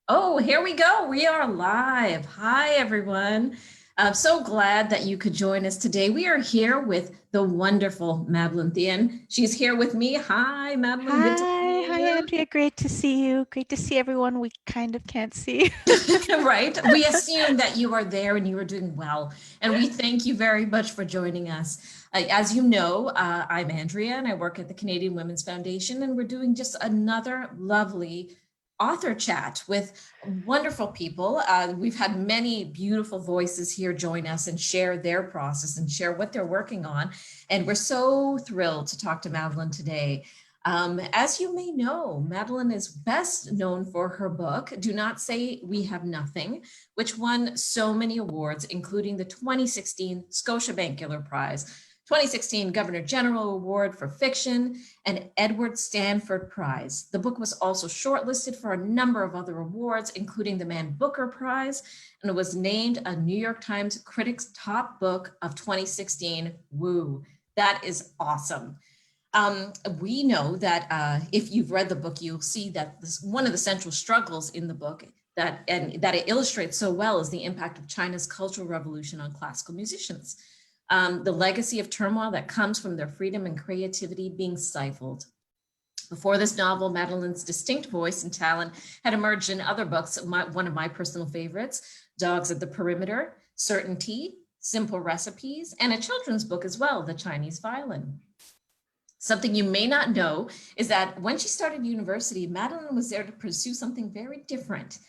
Oh, here we go. We are live. Hi, everyone. I'm so glad that you could join us today. We are here with the wonderful Madeleine Thien. She's here with me. Hi, Madeleine. Good to see Hi, you. Andrea. Great to see you. Great to see everyone we kind of can't see. Right? We assume that you are there and you are doing well. And we thank you very much for joining us. As you know, I'm Andrea and I work at the Canadian Women's Foundation, and we're doing just another lovely author chat with wonderful people. We've had many beautiful voices here join us and share their process and share what they're working on. And we're so thrilled to talk to Madeleine today. As you may know, Madeleine is best known for her book, Do Not Say We Have Nothing, which won so many awards, including the 2016 Scotiabank Giller Prize, 2016 Governor General Award for Fiction, and Edward Stanford Prize. The book was also shortlisted for a number of other awards, including the Man Booker Prize, and it was named a New York Times Critics' Top Book of 2016. Woo, that is awesome. We know that if you've read the book, you'll see that one of the central struggles in the book that it illustrates so well is the impact of China's Cultural Revolution on classical musicians. The legacy of turmoil that comes from their freedom and creativity being stifled. Before this novel, Madeleine's distinct voice and talent had emerged in other books. One of my personal favorites, Dogs at the Perimeter, Certainty, Simple Recipes, and a children's book as well, The Chinese Violin. Something you may not know is that when she started university, Madeleine was there to pursue something very different,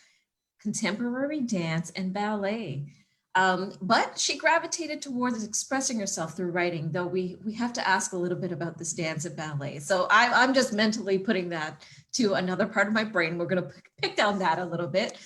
contemporary dance and ballet. But she gravitated towards expressing herself through writing, though we have to ask a little bit about this dance and ballet. So I'm just mentally putting that to another part of my brain. We're going to pick down that a little bit.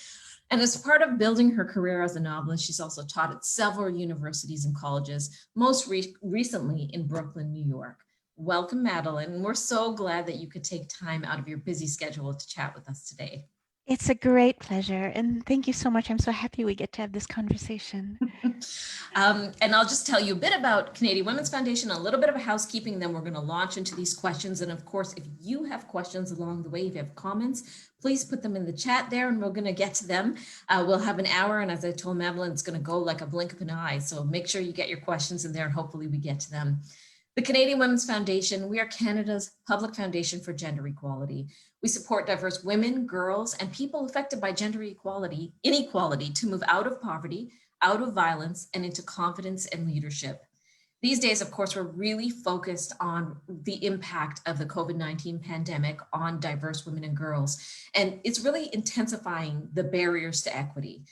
And as part of building her career as a novelist, she's also taught at several universities and colleges, most recently in Brooklyn, New York. Welcome, Madeleine. We're so glad that you could take time out of your busy schedule to chat with us today. It's a great pleasure. And thank you so much. I'm so happy we get to have this conversation. And I'll just tell you a bit about Canadian Women's Foundation, a little bit of a housekeeping, then we're going to launch into these questions. And of course, if you have questions along the way, if you have comments, please put them in the chat there and we're going to get to them. We'll have an hour. And as I told Madeleine, it's going to go like a blink of an eye. So make sure you get your questions in there and hopefully we get to them. The Canadian Women's Foundation, we are Canada's public foundation for gender equality. We support diverse women, girls, and people affected by gender inequality to move out of poverty, out of violence, and into confidence and leadership. These days, of course, we're really focused on the impact of the COVID-19 pandemic on diverse women and girls, and it's really intensifying the barriers to equity.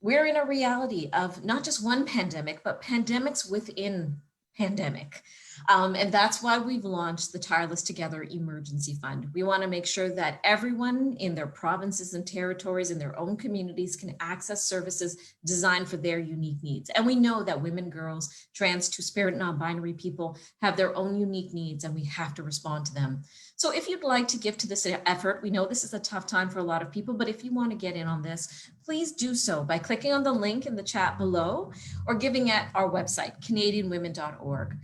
We're in a reality of not just one pandemic, but pandemics within pandemic. And that's why we've launched the Tireless Together Emergency Fund. We want to make sure that everyone in their provinces and territories in their own communities can access services designed for their unique needs. And we know that women, girls, trans, two-spirit, non-binary people have their own unique needs and we have to respond to them. So if you'd like to give to this effort, we know this is a tough time for a lot of people, but if you want to get in on this, please do so by clicking on the link in the chat below or giving at our website, canadianwomen.org.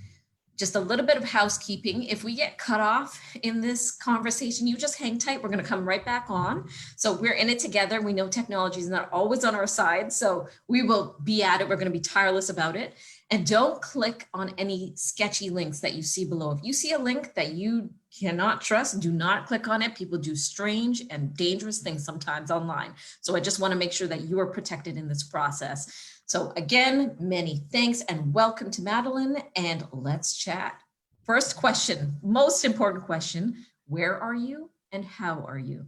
Just a little bit of housekeeping. If we get cut off in this conversation, you just hang tight. We're going to come right back on. So we're in it together. We know technology is not always on our side, so we will be at it. We're going to be tireless about it. And don't click on any sketchy links that you see below. If you see a link that you cannot trust, do not click on it. People do strange and dangerous things sometimes online. So I just want to make sure that you are protected in this process. So again, many thanks and welcome to Madeleine, and let's chat. First question, most important question, where are you and how are you?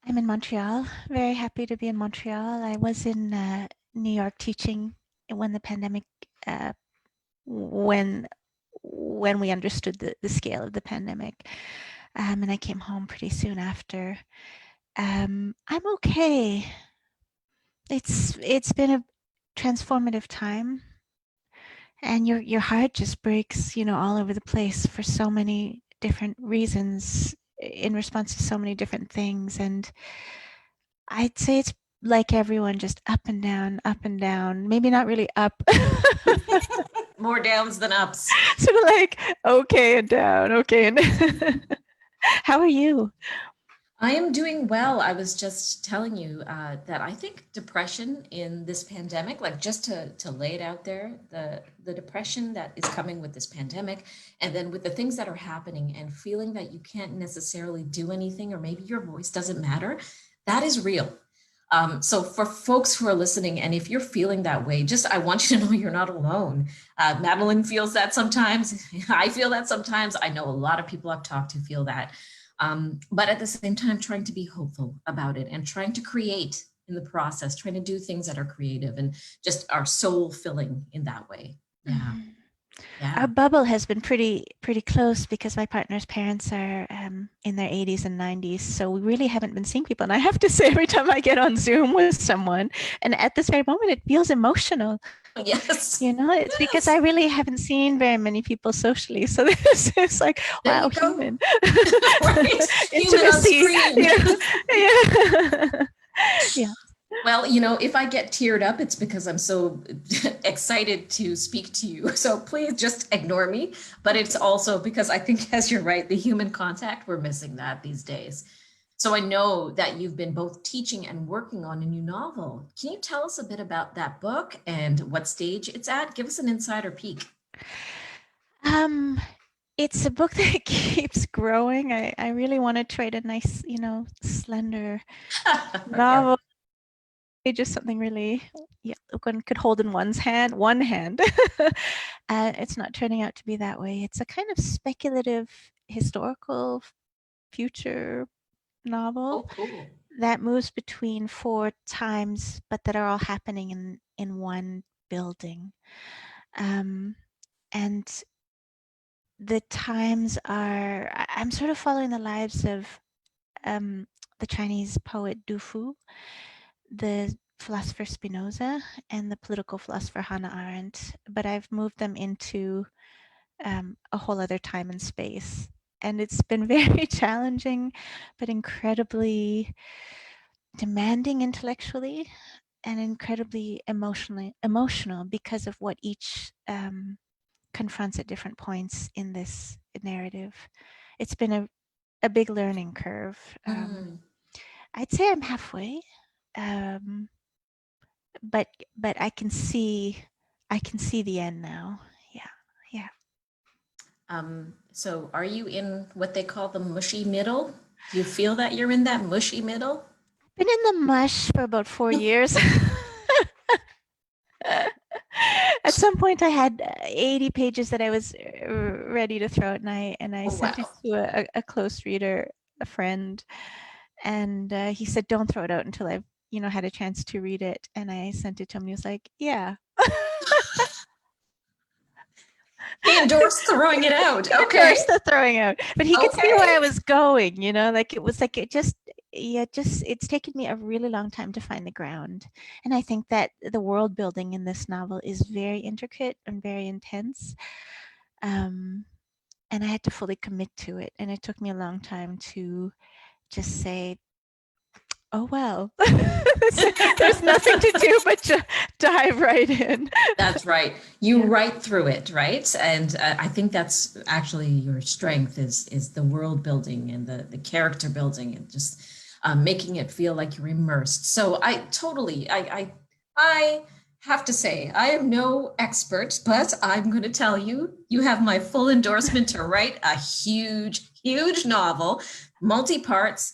I'm in Montreal. Very happy to be in Montreal. I was in New York teaching when the pandemic, when we understood the scale of the pandemic. And I came home pretty soon after. I'm okay. It's been a transformative time, and your heart just breaks, all over the place for so many different reasons in response to so many different things. And I'd say it's like everyone, just up and down, maybe not really up. More downs than ups. Sort of like okay and down, okay and how are you? I am doing well. I was just telling you that I think depression in this pandemic, like just to lay it out there, the depression that is coming with this pandemic, and then with the things that are happening, and feeling that you can't necessarily do anything, or maybe your voice doesn't matter, that is real. So for folks who are listening, and if you're feeling that way, just I want you to know you're not alone. Madeline feels that sometimes. I feel that sometimes. I know a lot of people I've talked to feel that. But at the same time, trying to be hopeful about it and trying to create in the process, trying to do things that are creative and just are soul filling in that way. Yeah. Mhm. Our Yeah. bubble has been pretty close because my partner's parents are in their 80s and 90s, so we really haven't been seeing people. And I have to say, every time I get on Zoom with someone, and at this very moment, it feels emotional. Yes. You know, it's because I Yes. really haven't seen very many people socially. So this is like, There wow, you go. human Right. Human on intimacy. screen. Yeah, yeah, yeah. Well, if I get teared up, it's because I'm so excited to speak to you. So please just ignore me. But it's also because I think, as you're right, the human contact, we're missing that these days. So I know that you've been both teaching and working on a new novel. Can you tell us a bit about that book and what stage it's at? Give us an insider peek. Um, it's a book that keeps growing. I really wanted to write a nice, slender Yeah. novel, just something really, yeah, one could hold in one hand. It's not turning out to be that way. It's a kind of speculative historical future novel Oh, cool. that moves between four times, but that are all happening in one building. And the times are, I'm sort of following the lives of um, the Chinese poet Du Fu, the philosopher Spinoza, and the political philosopher Hannah Arendt, but I've moved them into a whole other time and space. And it's been very challenging, but incredibly demanding intellectually and incredibly emotional because of what each confronts at different points in this narrative. It's been a big learning curve. Mm. I'd say I'm halfway, um, but I can see the end now. Yeah, yeah. So are you in what they call the mushy middle? Do you feel that you're in that mushy middle? Been in the mush for about 4 years. At some point, I had 80 pages that I was ready to throw out, and I Oh, sent it wow. to a close reader, a friend, and he said, "Don't throw it out until I've had a chance to read it." And I sent it to him, and he was like, "Yeah." He endorsed throwing it out. He Okay. endorsed the throwing out, but he could see where I Okay. was going. Like it was like it's taken me a really long time to find the ground, and I think that the world building in this novel is very intricate and very intense. Um, and I had to fully commit to it, and it took me a long time to just say, "Oh well, there's nothing to do but to dive right in." That's right. You Yeah. write through it, right? And I think that's actually your strength is the world building and the character building and just making it feel like you're immersed. So I totally, I have to say, I am no expert, but I'm going to tell you, you have my full endorsement to write a huge, huge novel, multi parts,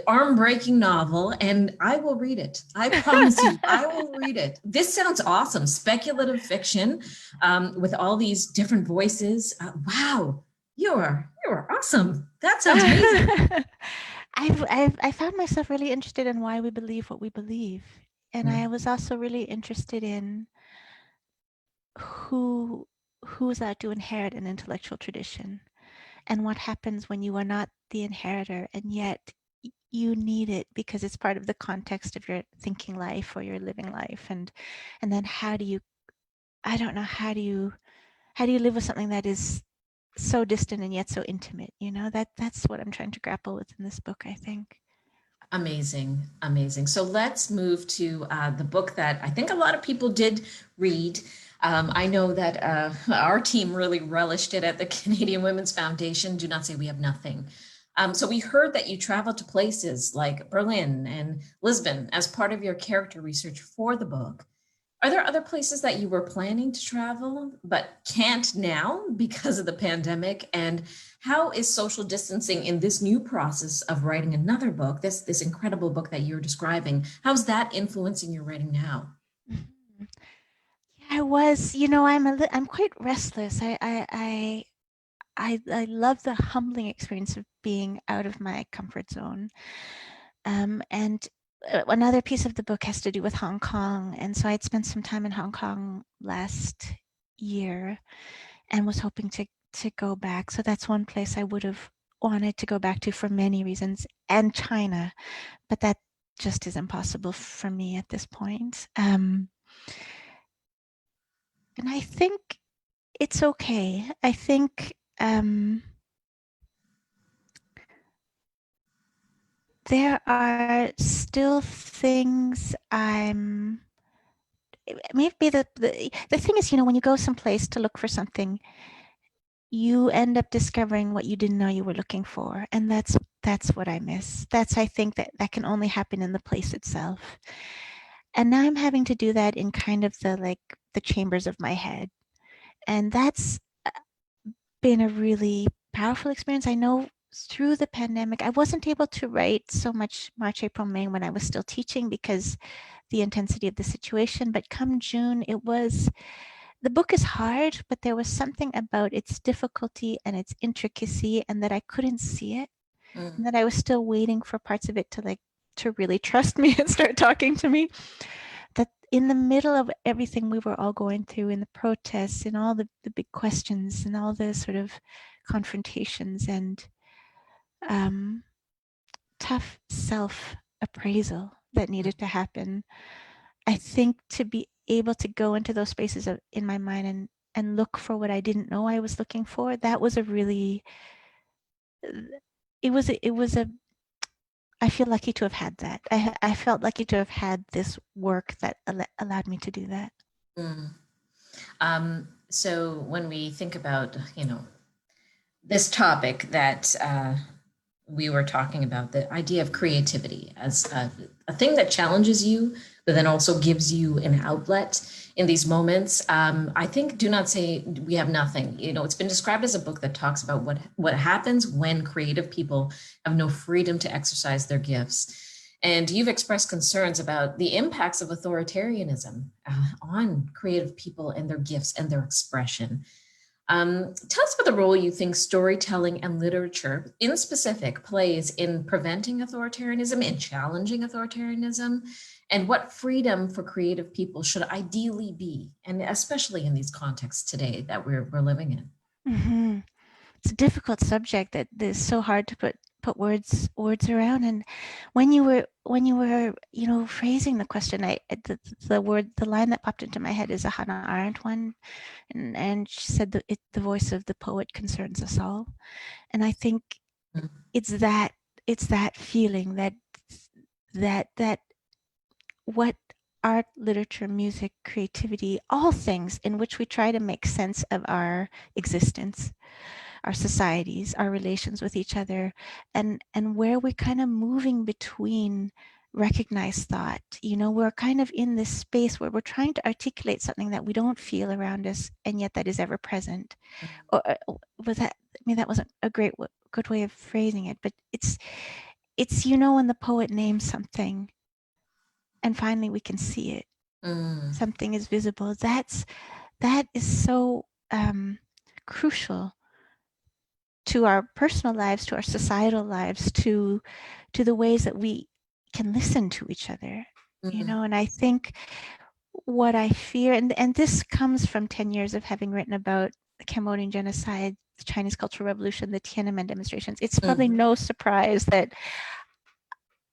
arm-breaking novel, and I will read it. I promise you, I will read it. This sounds awesome. Speculative fiction with all these different voices. Wow, you are awesome. That sounds amazing. I found myself really interested in why we believe what we believe, and I was also really interested in who who's out to inherit an intellectual tradition, and what happens when you are not the inheritor, and yet you need it because it's part of the context of your thinking life or your living life, and then how do you, I don't know, how do you live with something that is so distant and yet so intimate? That's what I'm trying to grapple with in this book, I think. Amazing, amazing. So let's move to the book that I think a lot of people did read. I know that our team really relished it at the Canadian Women's Foundation. Do not say we have nothing. So we heard that you traveled to places like Berlin and Lisbon as part of your character research for the book. Are there other places that you were planning to travel but can't now because of the pandemic? And how is social distancing in this new process of writing another book, this incredible book that you're describing, how's that influencing your writing now? Mhm. Yeah, I was, you know, I'm quite restless. I love the humbling experience of being out of my comfort zone. And another piece of the book has to do with Hong Kong. And so I'd spent some time in Hong Kong last year and was hoping to go back. So that's one place I would have wanted to go back to for many reasons, and China, but that just is impossible for me at this point. And I think it's okay. I think there are still things maybe the thing is, you know, when you go someplace to look for something, you end up discovering what you didn't know you were looking for. And that's what I miss. That's, I think, that can only happen in the place itself. And now I'm having to do that in kind of the chambers of my head. And that's been a really powerful experience. I know through the pandemic, I wasn't able to write so much March, April, May when I was still teaching because the intensity of the situation. But come June, the book is hard, but there was something about its difficulty and its intricacy, and that I couldn't see it, and Mm, that I was still waiting for parts of it to really trust me and start talking to me. That in the middle of everything we were all going through, in the protests, in all the big questions, and all the sort of confrontations and um, tough self-appraisal that mm, needed to happen, I think to be able to go into those spaces in my mind and look for what I didn't know I was looking for, that was a really, it was a I feel lucky to have had that. I felt lucky to have had this work that allowed me to do that. mm. So when we think about, this topic that we were talking about, the idea of creativity as a thing that challenges you, but then also gives you an outlet in these moments. I think "Do Not Say We Have Nothing." It's been described as a book that talks about what happens when creative people have no freedom to exercise their gifts. And you've expressed concerns about the impacts of authoritarianism on creative people and their gifts and their expression. Tell us about the role you think storytelling and literature in specific plays in preventing authoritarianism, in challenging authoritarianism, and what freedom for creative people should ideally be, and especially in these contexts today that we're living in. Hmm. It's a difficult subject that is so hard to put words around. And when you were phrasing the question, the line that popped into my head is a Hannah Arendt one, and she said that the voice of the poet concerns us all. And I think Mm, it's that it's that feeling that what art, literature, music, creativity, all things in which we try to make sense of our existence, our societies, our relations with each other, and where we're kind of moving between recognized thought. We're kind of in this space where we're trying to articulate something that we don't feel around us, and yet that is ever present. mm, Or was that? I mean, that wasn't a good way of phrasing it, but it's when the poet names something, and finally we can see it. mm, Something is visible. That is so crucial to our personal lives, to our societal lives, to the ways that we can listen to each other. mm, And I think what I fear, and this comes from 10 years of having written about the Cambodian genocide, the Chinese Cultural Revolution, the Tiananmen demonstrations. It's probably mm, no surprise that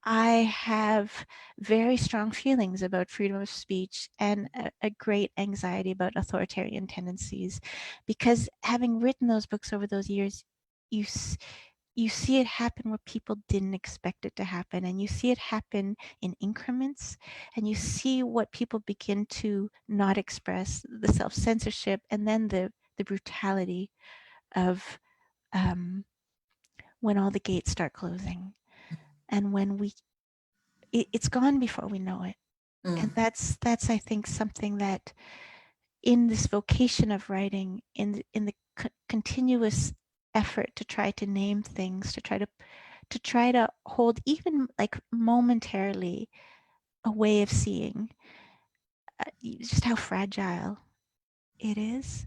I have very strong feelings about freedom of speech and a great anxiety about authoritarian tendencies, because having written those books over those years, you you see it happen where people didn't expect it to happen, and you see it happen in increments, and you see what people begin to not express, the self-censorship, and then the brutality of um, when all the gates start closing, and when it's gone before we know it. And that's I think something that in this vocation of writing, in the continuous effort to try to name things, to try to hold even like momentarily a way of seeing just how fragile it is.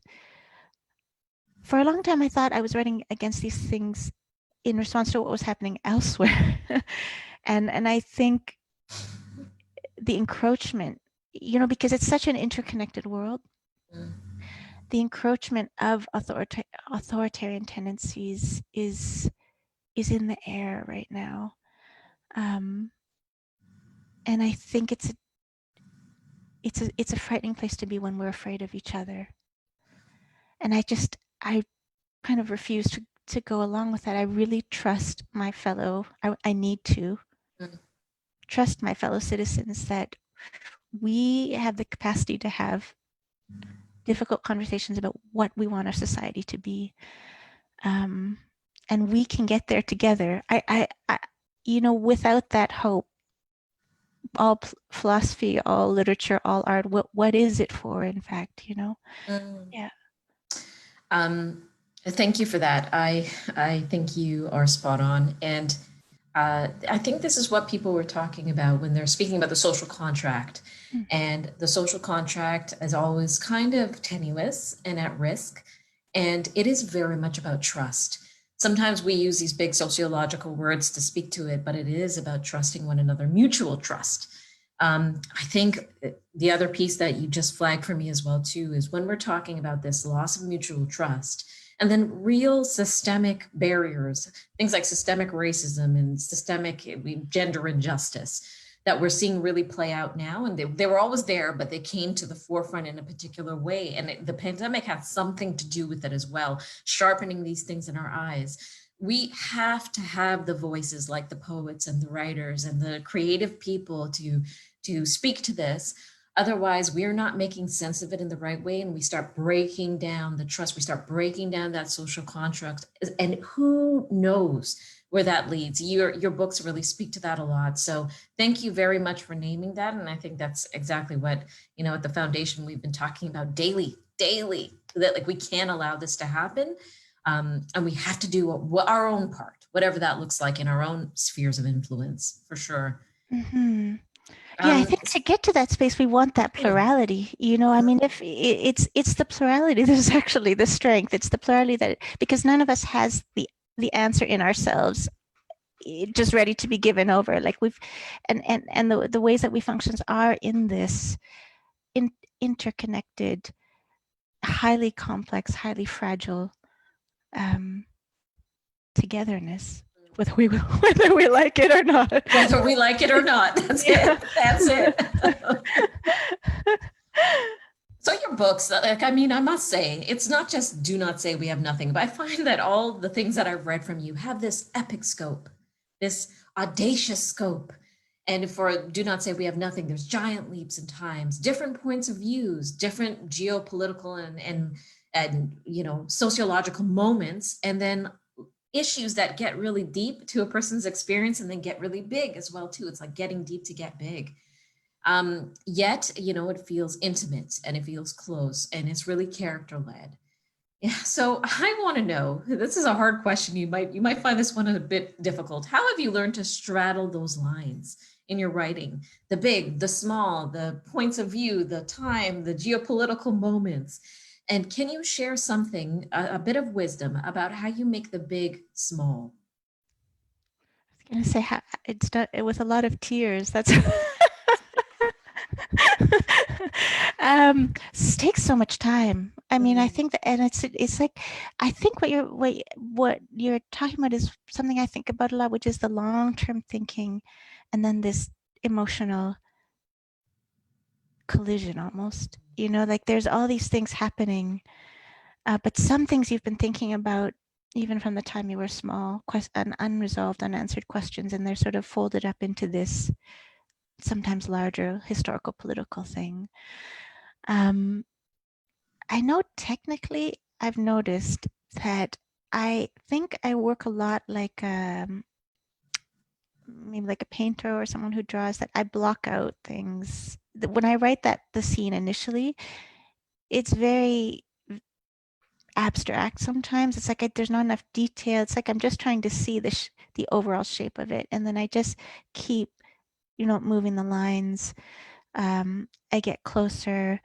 For a long time, I thought I was writing against these things in response to what was happening elsewhere. and I think the encroachment, because it's such an interconnected world, the encroachment of authoritarian tendencies is in the air right now. And I think it's a frightening place to be when we're afraid of each other. And I kind of refuse to go along with that. I really trust my I need to trust my fellow citizens that we have the capacity to have difficult conversations about what we want our society to be. And we can get there together. I without that hope, all philosophy, all literature, all art, what is it for, in fact, Yeah. Thank you for that. I think you are spot on. And I think this is what people were talking about when they're speaking about the social contract. And the social contract is always kind of tenuous and at risk. And it is very much about trust. Sometimes we use these big sociological words to speak to it, but it is about trusting one another, mutual trust. I think the other piece that you just flagged for me as well, too, is when we're talking about this loss of mutual trust, and then real systemic barriers, things like systemic racism and systemic gender injustice that we're seeing really play out now. And they were always there, but they came to the forefront in a particular way. And the pandemic had something to do with it as well, sharpening these things in our eyes. We have to have the voices like the poets and the writers and the creative people to speak to this. Otherwise, we're not making sense of it in the right way, and we start breaking down the trust. We start breaking down that social contract, and who knows where that leads. Your books really speak to that a lot. So thank you very much for naming that. And I think that's exactly what, at the foundation we've been talking about daily, that like we can't allow this to happen. And we have to do our own part, whatever that looks like in our own spheres of influence, for sure. Mm-hmm. Yeah, I think to get to that space, we want that plurality. I mean, if it's the plurality, there's actually the strength. It's the plurality because none of us has the answer in ourselves, just ready to be given over. Like and the ways that we function are in this interconnected, highly complex, highly fragile togetherness. Whether we like it or not. Whether we like it or not. That's it. That's it. So your books, I must say, it's not just do not say we have nothing, but I find that all the things that I've read from you have this epic scope, this audacious scope. And for do not say we have nothing, there's giant leaps in times, different points of views, different geopolitical and sociological moments, and then issues that get really deep to a person's experience and then get really big as well too. It's like getting deep to get big. Yet, it feels intimate and it feels close and it's really character led. Yeah. So I want to know, this is a hard question. You might find this one a bit difficult. How have you learned to straddle those lines in your writing? The big, the small, the points of view, the time, the geopolitical moments. And can you share something, a bit of wisdom about how you make the big small? I was going to say it's done with a lot of tears. That's this takes so much time. I mean, I think that, and it's like, I think what you're talking about is something I think about a lot, which is the long-term thinking, and then this emotional collision almost. Like there's all these things happening, but some things you've been thinking about even from the time you were small, unresolved, unanswered questions, and they're sort of folded up into this sometimes larger historical political thing. I know technically I've noticed that I think I work a lot like maybe like a painter or someone who draws, that I block out things. When I write the scene initially, it's very abstract sometimes. It's like there's not enough detail. It's like I'm just trying to see the overall shape of it. And then I just keep, moving the lines. I get closer.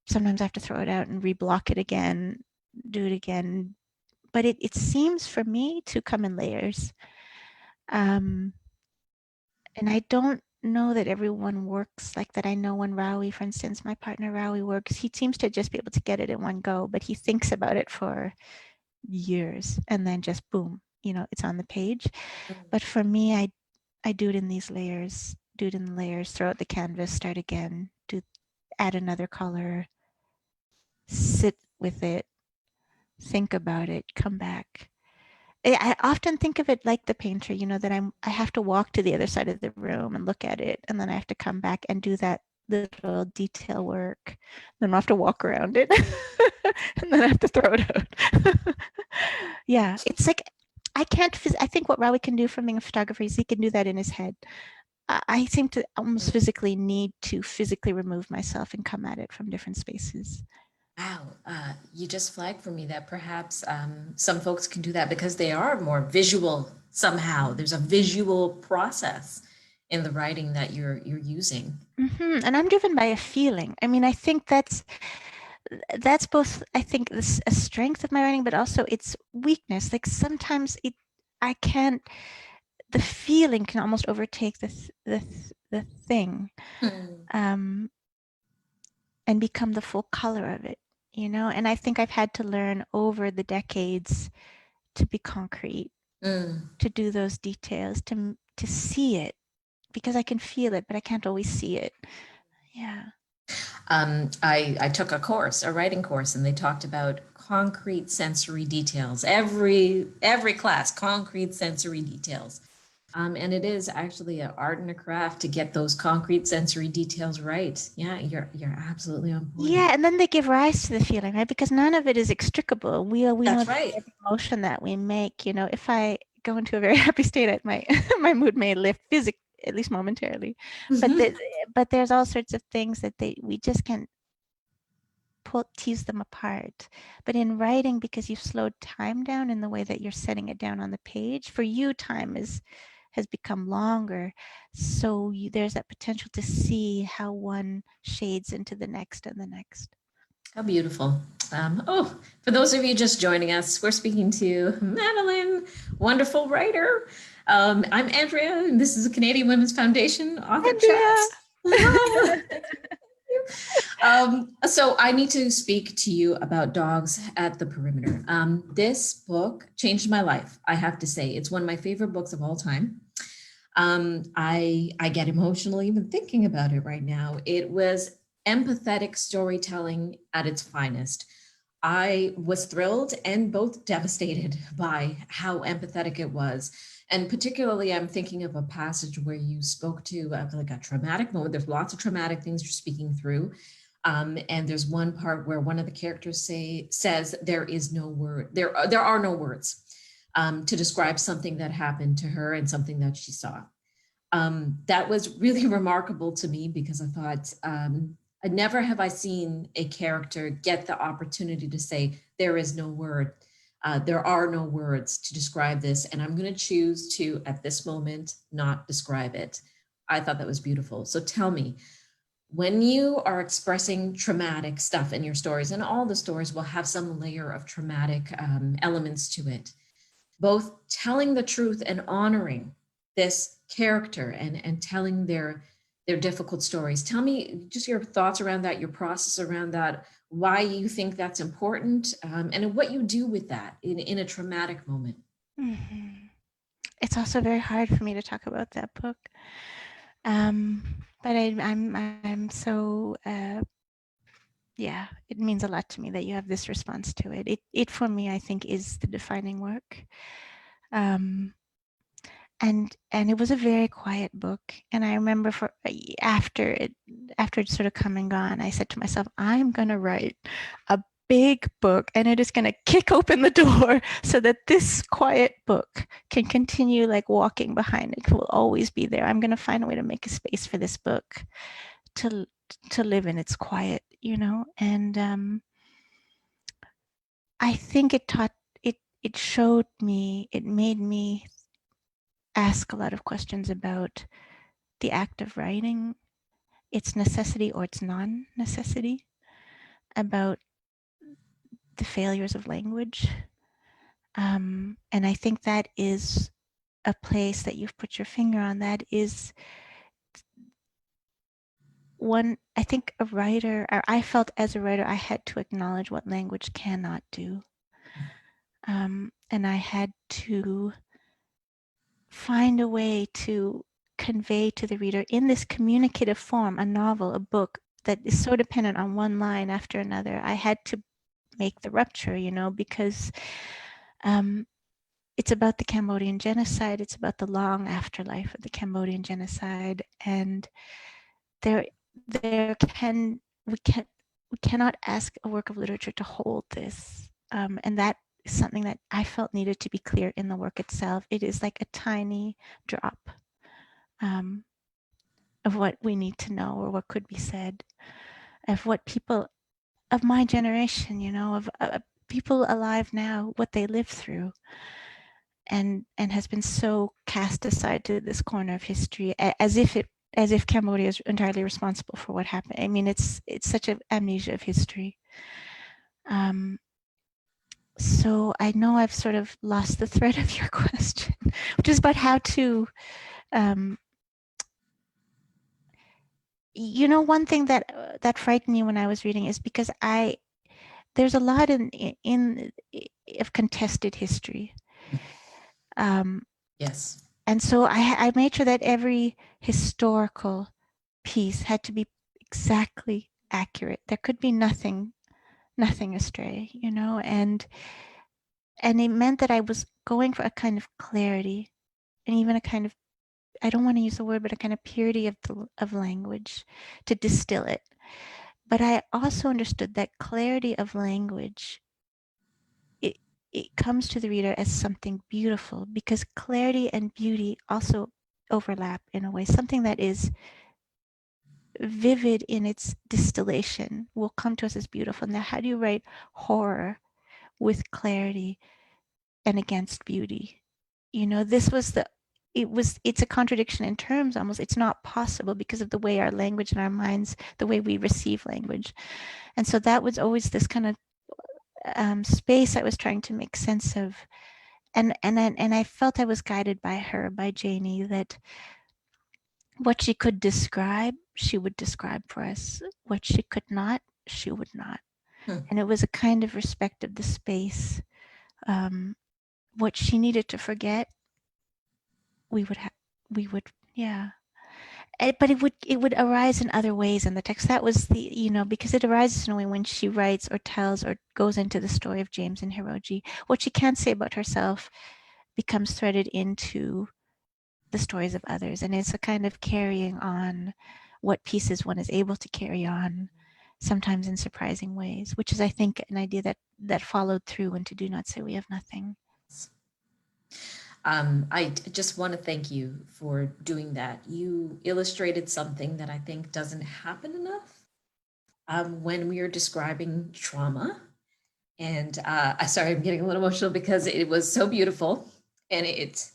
Sometimes I have to throw it out and reblock it again, do it again. But it seems for me to come in layers. And I don't know that everyone works like that. I know when Rawi, for instance, my partner Rawi works, he seems to just be able to get it in one go, but he thinks about it for years and then just boom, it's on the page. But for me, I do it in these layers, throw out the canvas, start again, add another color, sit with it, think about it, come back. I often think of it like the painter, that I have to walk to the other side of the room and look at it, and then I have to come back and do that little detail work. Then I have to walk around it, and then I have to throw it out. Yeah, it's like I can't. I think what Rawi can do from being a photographer is he can do that in his head. I seem to almost physically need to physically remove myself and come at it from different spaces. Wow, you just flagged for me that perhaps some folks can do that because they are more visual somehow. There's a visual process in the writing that you're using. Mm-hmm. And I'm driven by a feeling. I mean, I think that's both, I think, this a strength of my writing, but also its weakness. Like sometimes I can't. The feeling can almost overtake the thing, and become the full color of it. And I think I've had to learn over the decades to be concrete, to do those details, to see it, because I can feel it, but I can't always see it. Yeah. I took a writing course, and they talked about concrete sensory details. Every class, concrete sensory details. And it is actually an art and a craft to get those concrete sensory details right. Yeah, you're absolutely on point. Yeah, and then they give rise to the feeling, right? Because none of it is extricable. We know That's that right. every emotion that we make. If I go into a very happy state, my my mood may lift physically, at least momentarily. But but there's all sorts of things that we just can't tease them apart. But in writing, because you've slowed time down in the way that you're setting it down on the page, for you, time has become longer. So there's that potential to see how one shades into the next and the next. How beautiful. For those of you just joining us, we're speaking to Madeleine, wonderful writer. I'm Andrea, and this is the Canadian Women's Foundation Author Chats. So I need to speak to you about Dogs at the Perimeter. This book changed my life, I have to say. It's one of my favorite books of all time. I get emotional even thinking about it right now. It was empathetic storytelling at its finest. I was thrilled and both devastated by how empathetic it was. And particularly, I'm thinking of a passage where you spoke to like a traumatic moment. There's lots of traumatic things you're speaking through. And there's one part where one of the characters says there is no word. There are no words to describe something that happened to her and something that she saw. That was really remarkable to me because I thought, never have I seen a character get the opportunity to say, there is no word. There are no words to describe this, and I'm going to choose to, at this moment, not describe it. I thought that was beautiful. So tell me, when you are expressing traumatic stuff in your stories, and all the stories will have some layer of traumatic elements to it, both telling the truth and honoring this character and telling their difficult stories. Tell me just your thoughts around that, your process around that, why you think that's important, and what you do with that in a traumatic moment. Mm-hmm. It's also very hard for me to talk about that book. But I'm so yeah, it means a lot to me that you have this response to it. It for me, I think, is the defining work. And it was a very quiet book. And I remember after it sort of come and gone, I said to myself, I'm gonna write a big book, and it is going to kick open the door so that this quiet book can continue like walking behind it. It will always be there. I'm going to find a way to make a space for this book to live in its quiet, and I think it showed me, it made me ask a lot of questions about the act of writing, its necessity or its non-necessity, about the failures of language. And I think that is a place that you've put your finger on. That is one, I think a writer, or I felt as a writer, I had to acknowledge what language cannot do. And I had to find a way to convey to the reader in this communicative form, a novel, a book that is so dependent on one line after another. I had to make the rupture, because it's about the Cambodian genocide. It's about the long afterlife of the Cambodian genocide, and we cannot ask a work of literature to hold this, and that is something that I felt needed to be clear in the work itself. It is like a tiny drop of what we need to know, or what could be said, of what people of my generation, of people alive now, what they lived through, and has been so cast aside to this corner of history, as if Cambodia is entirely responsible for what happened. I mean, it's such an amnesia of history. So I know I've sort of lost the thread of your question, which is about how to, one thing that frightened me when I was reading is because there's a lot of contested history. Yes. And so I made sure that every historical piece had to be exactly accurate. There could be nothing astray, and it meant that I was going for a kind of clarity, and even a kind of, I don't want to use the word, but a kind of purity of language to distill it. But I also understood that clarity of language, it comes to the reader as something beautiful, because clarity and beauty also overlap in a way. Something that is vivid in its distillation will come to us as beautiful. Now, how do you write horror with clarity and against beauty? It's a contradiction in terms almost. It's not possible because of the way our language and our minds, the way we receive language. And so that was always this kind of space I was trying to make sense of. And I felt I was guided by her, by Janie, that what she could describe, she would describe for us. What she could not, she would not. And it was a kind of respect of the space. What she needed to forget, we would, yeah. But it would arise in other ways in the text. That was because it arises in a way when she writes or tells or goes into the story of James and Hiroji. What she can't say about herself becomes threaded into the stories of others, and it's a kind of carrying on what pieces one is able to carry on, sometimes in surprising ways, which is, I think, an idea that followed through into Do Not Say We Have Nothing. I just want to thank you for doing that. You illustrated something that I think doesn't happen enough when we are describing trauma. And sorry, I'm getting a little emotional because it was so beautiful, and it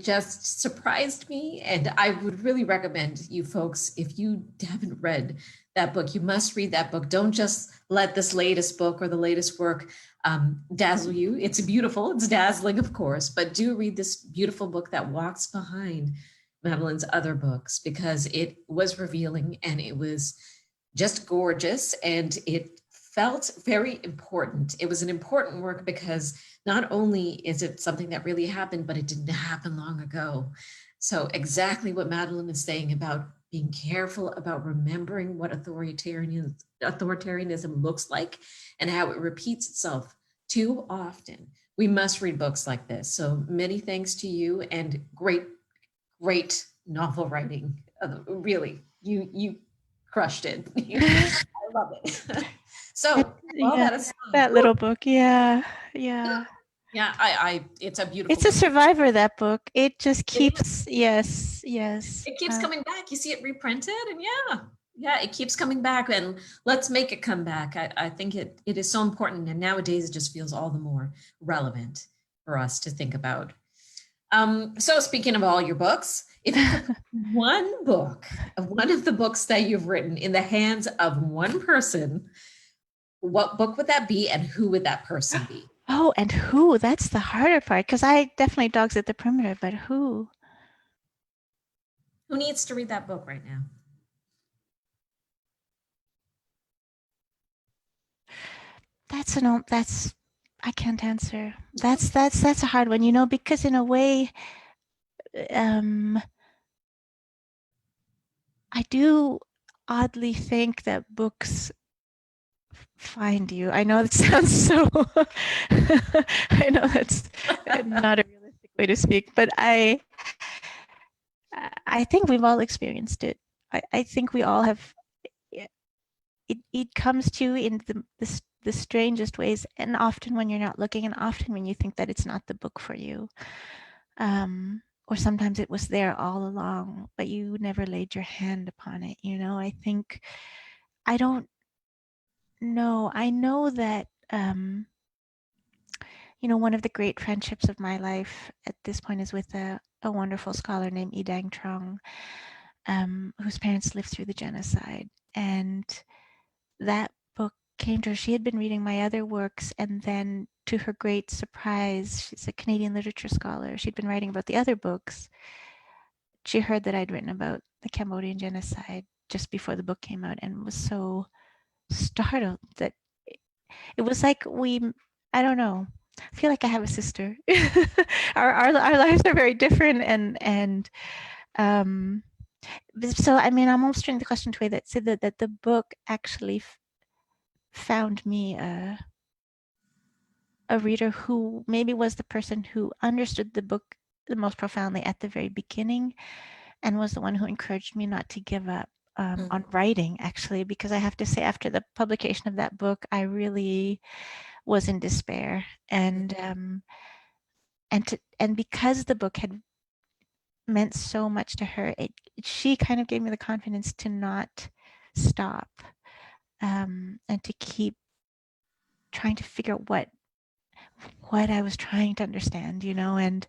just surprised me. And I would really recommend you folks, if you haven't read that book, you must read that book. Don't just let this latest book or the latest work dazzle you. It's beautiful, it's dazzling, of course, but do read this beautiful book that walks behind Madeleine's other books, because it was revealing and it was just gorgeous, and it felt very important. It was an important work because not only is it something that really happened, but it didn't happen long ago. So exactly what Madeleine is saying about being careful about remembering what authoritarianism looks like and how it repeats itself too often. We must read books like this. So many thanks to you, and great novel writing. Really, you crushed it. I love it. So all Yeah, that aside, that woo, little book. Yeah, yeah. yeah, it's a beautiful It's a book. survivor, that book. It just It is. keeps, yes, yes. It keeps coming back. You see it reprinted, and yeah, it keeps coming back. And let's make it come back. I think it is so important, and nowadays it just feels all the more relevant for us to think about. So speaking of all your books, if you could put one book of one of the books that you've written in the hands of one person, what book would that be, and who would that person be? Oh, and who? That's the harder part, because I definitely dogs at the perimeter, but who? Who needs to read that book right now? That's I can't answer. That's a hard one, because in a way, um, I do oddly think that books find you. I know that sounds so, I know that's not a realistic way to speak, but I think we've all experienced it. I think we all have. It comes to you in the strangest ways, and often when you're not looking, and often when you think that it's not the book for you. Or sometimes it was there all along, but you never laid your hand upon it. I think, I don't know. I know that, one of the great friendships of my life at this point is with a wonderful scholar named Idang Trong, whose parents lived through the genocide. And that book came to her. She had been reading my other works, and then to her great surprise, she's a Canadian literature scholar. She'd been writing about the other books. She heard that I'd written about the Cambodian genocide just before the book came out, and was so startled that it was like I don't know. I feel like I have a sister. our lives are very different, and so I mean, I'm almost turning the question to a way that said that the book actually found me a reader who maybe was the person who understood the book the most profoundly at the very beginning, and was the one who encouraged me not to give up on writing, actually, because I have to say, after the publication of that book, I really was in despair, and because the book had meant so much to her, she kind of gave me the confidence to not stop, and to keep trying to figure out what I was trying to understand, and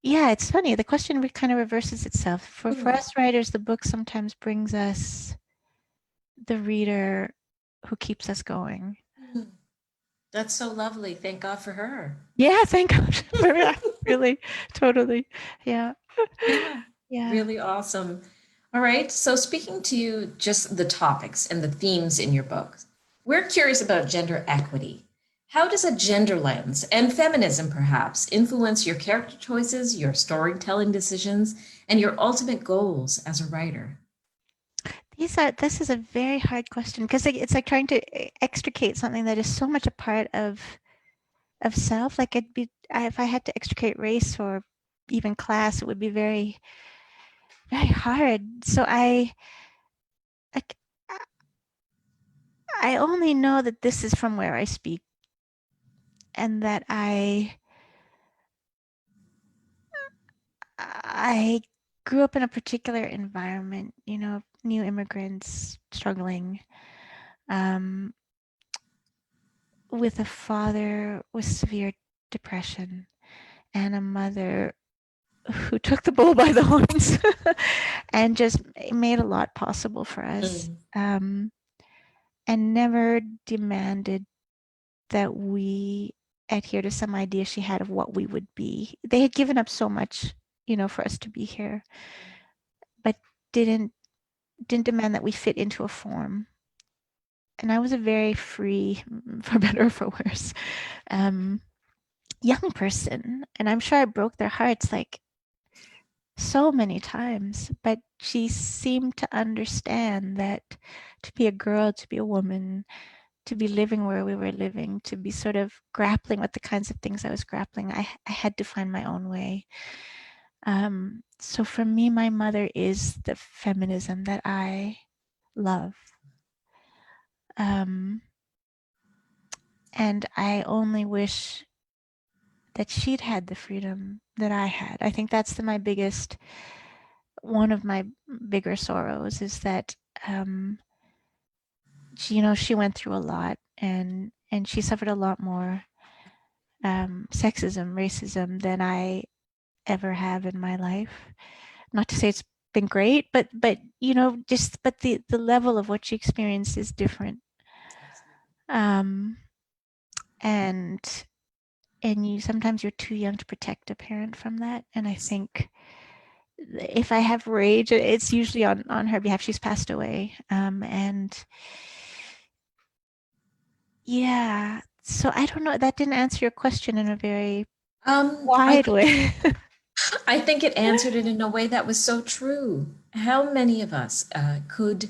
yeah, it's funny. The question kind of reverses itself. For us writers, the book sometimes brings us the reader who keeps us going. That's so lovely. Thank God for her. Yeah, thank God for that. Really, totally. Yeah. Yeah. Yeah. Really awesome. All right. So speaking to just the topics and the themes in your book, we're curious about gender equity. How does a gender lens and feminism perhaps influence your character choices, your storytelling decisions, and your ultimate goals as a writer? This is a very hard question, because it's like trying to extricate something that is so much a part of self. Like if I had to extricate race or even class, it would be very, very hard. So I I only know that this is from where I speak, and that I grew up in a particular environment, new immigrants struggling, um, with a father with severe depression, and a mother who took the bull by the horns and just made a lot possible for us, and never demanded that we adhere to some idea she had of what we would be. They had given up so much, for us to be here, but didn't demand that we fit into a form. And I was a very free, for better or for worse, young person. And I'm sure I broke their hearts like so many times, but she seemed to understand that to be a girl, to be a woman, to be living where we were living, to be sort of grappling with the kinds of things I was grappling, I had to find my own way. So for me, my mother is the feminism that I love. And I only wish that she'd had the freedom that I had. I think that's one of my bigger sorrows is that she went through a lot, and she suffered a lot more sexism, racism than I ever have in my life. Not to say it's been great, but the level of what she experienced is different. Um, and you sometimes you're too young to protect a parent from that. And I think if I have rage, it's usually on her behalf. She's passed away, and yeah. So I don't know. That didn't answer your question in a very wide way. I think it answered it in a way that was so true. How many of us could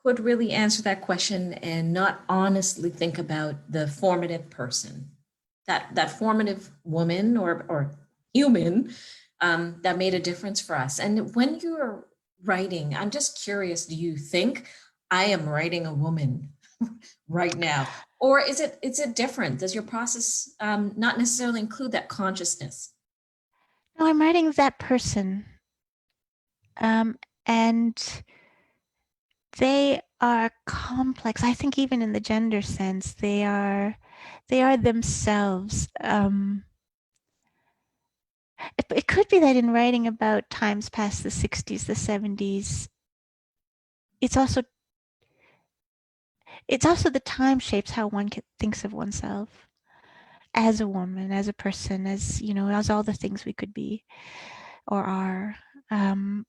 really answer that question and not honestly think about the formative person, that formative woman or human that made a difference for us? And when you're writing, I'm just curious, do you think I am writing a woman right now? Or is it different? Does your process not necessarily include that consciousness? No, I'm writing that person. And they are complex. I think even in the gender sense, they are themselves. It could be that in writing about times past the 60s, the 70s, it's also the time shapes how one thinks of oneself as a woman, as a person, as as all the things we could be or are. And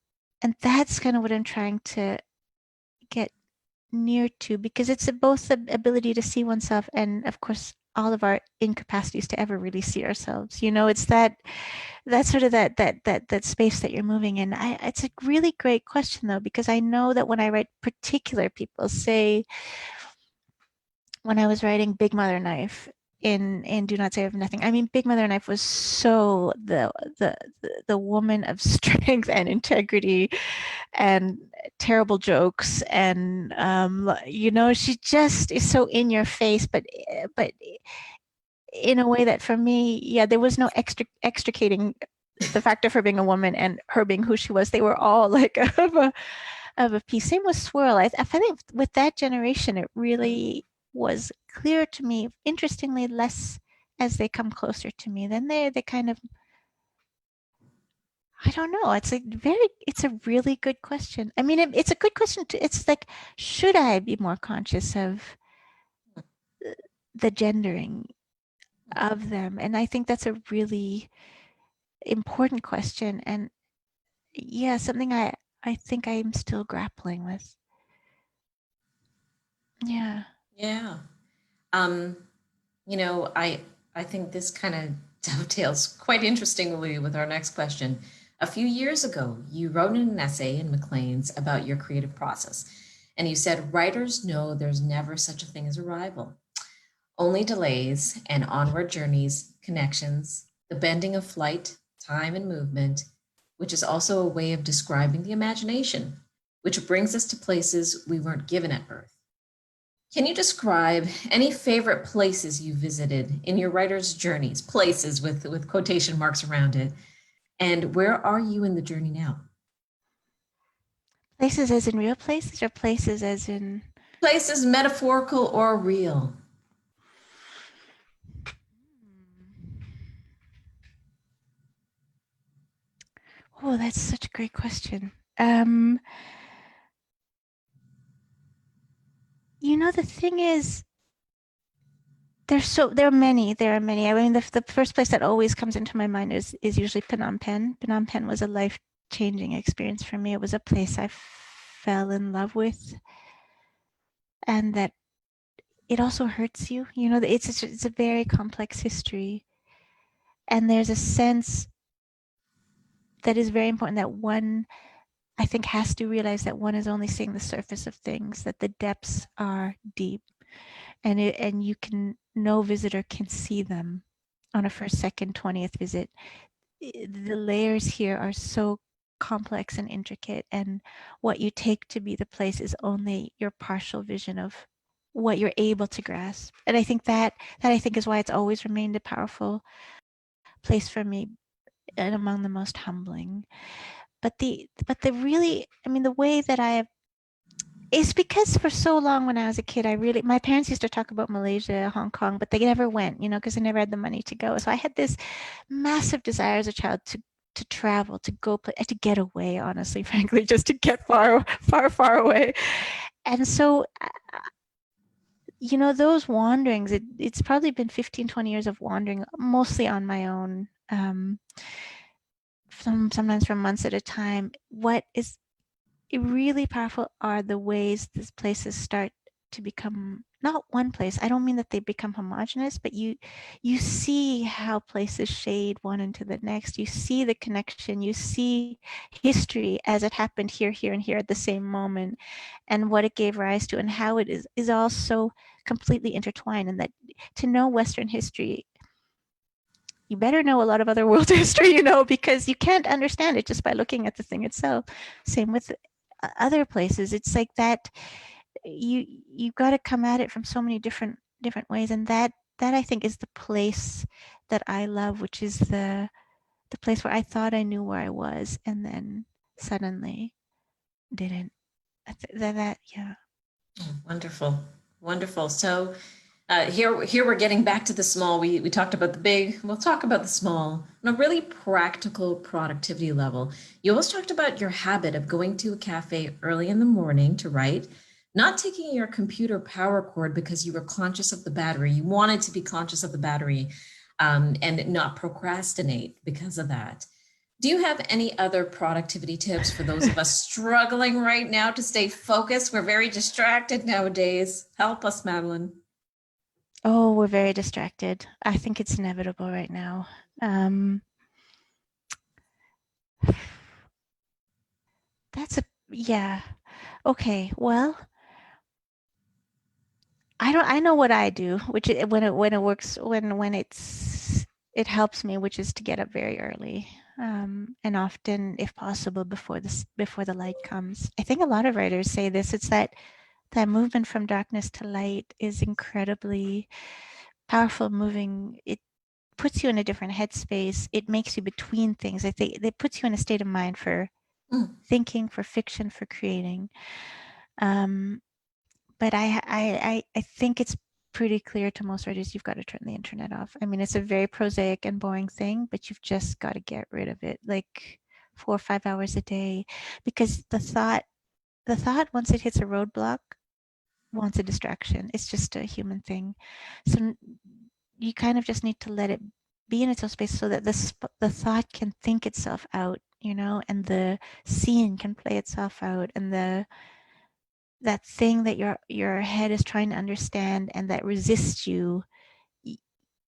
that's kind of what I'm trying to get near to, because it's both the ability to see oneself and, of course, all of our incapacities to ever really see ourselves. It's that sort of that space that you're moving in. It's a really great question, though, because I know that when I write particular people, say when I was writing Big Mother Knife in Do Not Say I Have Nothing, I mean, Big Mother Knife was so the woman of strength and integrity and terrible jokes, and she just is so in your face, but in a way that for me, yeah, there was no extricating the fact of her being a woman and her being who she was. They were all like of a piece. Same with Swirl. I think with that generation, it really was clear to me, interestingly, less as they come closer to me, then they kind of, I don't know. It's a really good question. I mean, it's a good question. It's like, should I be more conscious of the gendering of them? And I think that's a really important question. And yeah, something I think I'm still grappling with. Yeah. Yeah. Um, I think this kind of dovetails quite interestingly with our next question. A few years ago, you wrote an essay in Maclean's about your creative process, and you said writers know there's never such a thing as arrival, only delays and onward journeys, connections, the bending of flight, time, and movement, which is also a way of describing the imagination, which brings us to places we weren't given at birth. Can you describe any favorite places you visited in your writer's journeys, places with quotation marks around it, and where are you in the journey now? Places as in real places or places as in? Places metaphorical or real? Oh, that's such a great question. The thing is, there are many. There are many. I mean, the first place that always comes into my mind is usually Phnom Penh. Phnom Penh was a life-changing experience for me. It was a place I fell in love with, and that it also hurts you. It's a very complex history, and there's a sense that is very important that one, I think, has to realize that one is only seeing the surface of things, that the depths are deep, and no visitor can see them on a first, second, 20th visit. The layers here are so complex and intricate, and what you take to be the place is only your partial vision of what you're able to grasp. And I think that I think is why it's always remained a powerful place for me and among the most humbling. But the really, I mean, the way that I have is because for so long when I was a kid, my parents used to talk about Malaysia, Hong Kong, but they never went, because they never had the money to go. So I had this massive desire as a child to travel, to go play, to get away, honestly, frankly, just to get far, far, far away. And so, those wanderings, it's probably been 15, 20 years of wandering, mostly on my own, sometimes for months at a time. What is really powerful are the ways these places start to become not one place. I don't mean that they become homogenous, but you see how places shade one into the next. You see the connection. You see history as it happened here, here, and here at the same moment, and what it gave rise to, and how it is all so completely intertwined. And that to know Western history, you better know a lot of other world history, because you can't understand it just by looking at the thing itself. Same with other places. It's like that you've got to come at it from so many different ways, and that I think is the place that I love, which is the place where I thought I knew where I was and then suddenly didn't. Yeah. Oh, wonderful, wonderful. So here we're getting back to the small. We talked about the big. We'll talk about the small on a really practical productivity level. You always talked about your habit of going to a cafe early in the morning to write, not taking your computer power cord because you were conscious of the battery. You wanted to be conscious of the battery and not procrastinate because of that. Do you have any other productivity tips for those of us struggling right now to stay focused? We're very distracted nowadays. Help us, Madeleine. Oh, we're very distracted. I think it's inevitable right now. Yeah. Okay. Well, I know what I do, which when it works, when it helps me, which is to get up very early, and often, if possible, before the light comes. I think a lot of writers say this. It's that movement from darkness to light is incredibly powerful. Moving, it puts you in a different headspace. It makes you between things. I think it puts you in a state of mind for thinking, for fiction, for creating. But I think it's pretty clear to most writers you've got to turn the internet off. I mean, it's a very prosaic and boring thing, but you've just got to get rid of it, like 4 or 5 hours a day, because the thought once it hits a roadblock wants a distraction. It's just a human thing. So you kind of just need to let it be in its own space so that the thought can think itself out, and the scene can play itself out, and that thing that your head is trying to understand and that resists you,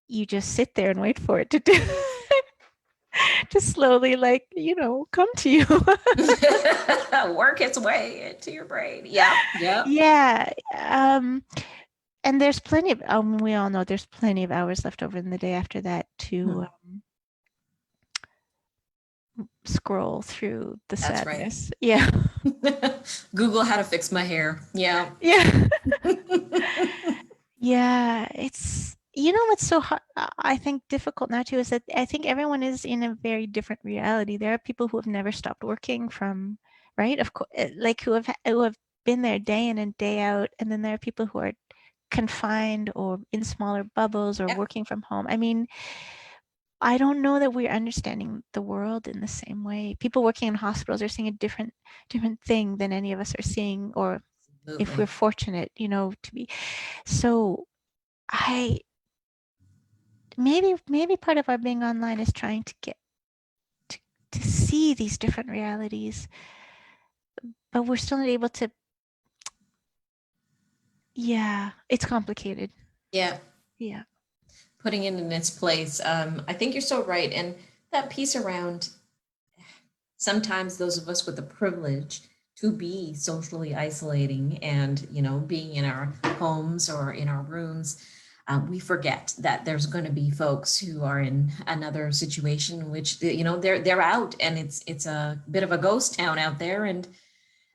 you just sit there and wait for it to do to slowly, come to you. Work its way into your brain. Yeah. Yeah. And there's plenty of, we all know there's plenty of hours left over in the day after that to scroll through the That's sadness. Right. Yeah. Google how to fix my hair. Yeah. Yeah. Yeah. It's, what's so hard, I think difficult now too, is that I think everyone is in a very different reality. There are people who have never stopped working from, right? Of course, like who have been there day in and day out. And then there are people who are confined or in smaller bubbles or working from home. I mean, I don't know that we're understanding the world in the same way. People working in hospitals are seeing a different thing than any of us are seeing, or Absolutely. if we're fortunate, to be. So maybe part of our being online is trying to get to see these different realities, but we're still not able to. Yeah, it's complicated. Yeah. Putting it in its place. I think you're so right. And that piece around sometimes those of us with the privilege to be socially isolating and, being in our homes or in our rooms, we forget that there's going to be folks who are in another situation in which, they're out and it's a bit of a ghost town out there. And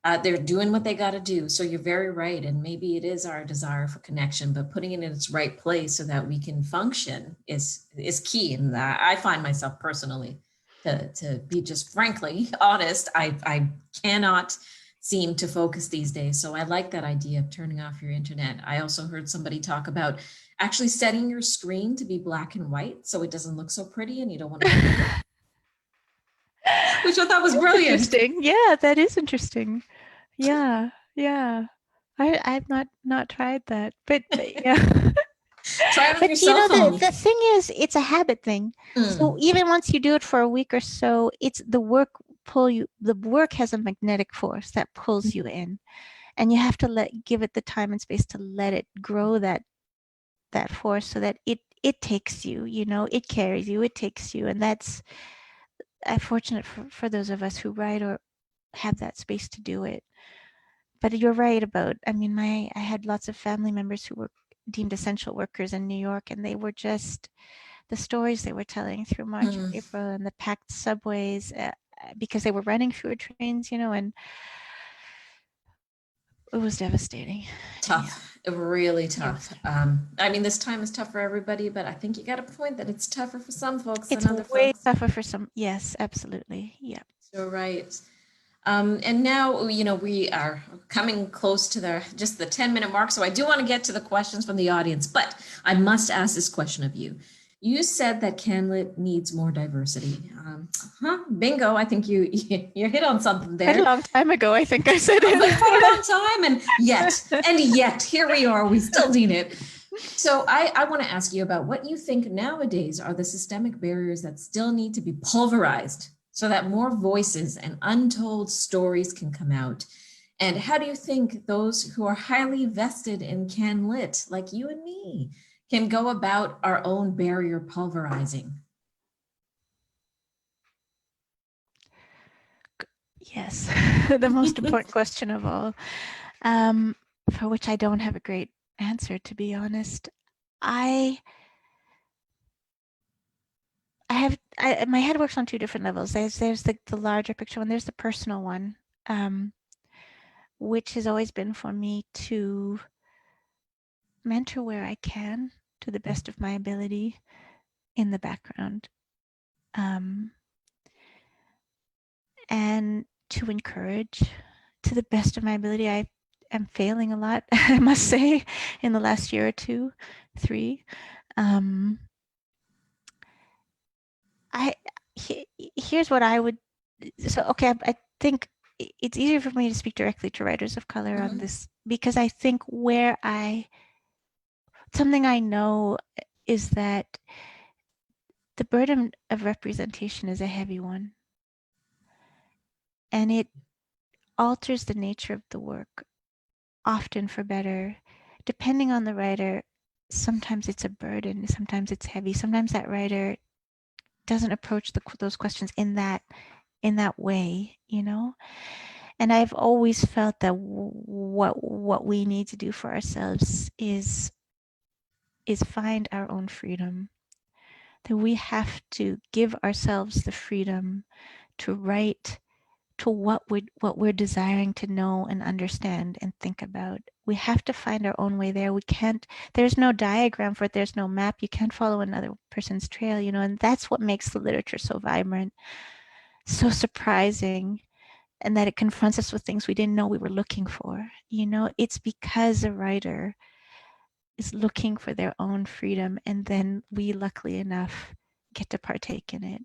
They're doing what they got to do. So you're very right. And maybe it is our desire for connection, but putting it in its right place so that we can function is key. And I find myself personally, to be just frankly honest, I cannot seem to focus these days. So I like that idea of turning off your internet. I also heard somebody talk about actually setting your screen to be black and white so it doesn't look so pretty and you don't want to, which I thought was brilliant. Interesting. Yeah, that is interesting. Yeah, yeah. I've not tried that, but yeah. Try it on your But you cell know, phone. the thing is, it's a habit thing. So even once you do it for a week or so, it's the work has a magnetic force that pulls you in, and you have to give it the time and space to let it grow that force so that it takes you, it carries you, it takes you. And that's fortunate for those of us who write or have that space to do it. But you're right about, I mean, I had lots of family members who were deemed essential workers in New York, and they were just the stories they were telling through March and April, and the packed subways because they were running fewer trains, and it was devastating. Tough, really tough. I mean, this time is tough for everybody, but I think you got a point that it's tougher for some folks It's than other way folks. tougher for some. Yes, absolutely. Yeah. So right. And now, we are coming close to the 10-minute mark. So I do want to get to the questions from the audience, but I must ask this question of you. You said that CanLit needs more diversity. Bingo. I think you hit on something there. Quite a long time ago, I think I said it. Quite a long time. And yet, here we are. We still need it. So I want to ask you about what you think nowadays are the systemic barriers that still need to be pulverized so that more voices and untold stories can come out. And how do you think those who are highly vested in CanLit, like you and me, can go about our own barrier pulverizing? Yes, the most important question of all, for which I don't have a great answer, to be honest. My head works on two different levels. There's the larger picture one, there's the personal one, which has always been for me to mentor where I can to the best of my ability in the background, and to encourage to the best of my ability. I am failing a lot, I must say, in the last year or two, 3. Here's what I would. So okay, I think it's easier for me to speak directly to writers of color on this, because I think something I know is that the burden of representation is a heavy one, and it alters the nature of the work, often for better, depending on the writer. Sometimes it's a burden, sometimes it's heavy, sometimes that writer doesn't approach those questions in that way, And I've always felt that what we need to do for ourselves is find our own freedom. That we have to give ourselves the freedom to write to what we're desiring to know and understand and think about. We have to find our own way there. We can't, there's no diagram for it, there's no map. You can't follow another person's trail, and that's what makes the literature so vibrant, so surprising, and that it confronts us with things we didn't know we were looking for. It's because a writer is looking for their own freedom, and then we, luckily enough, get to partake in it.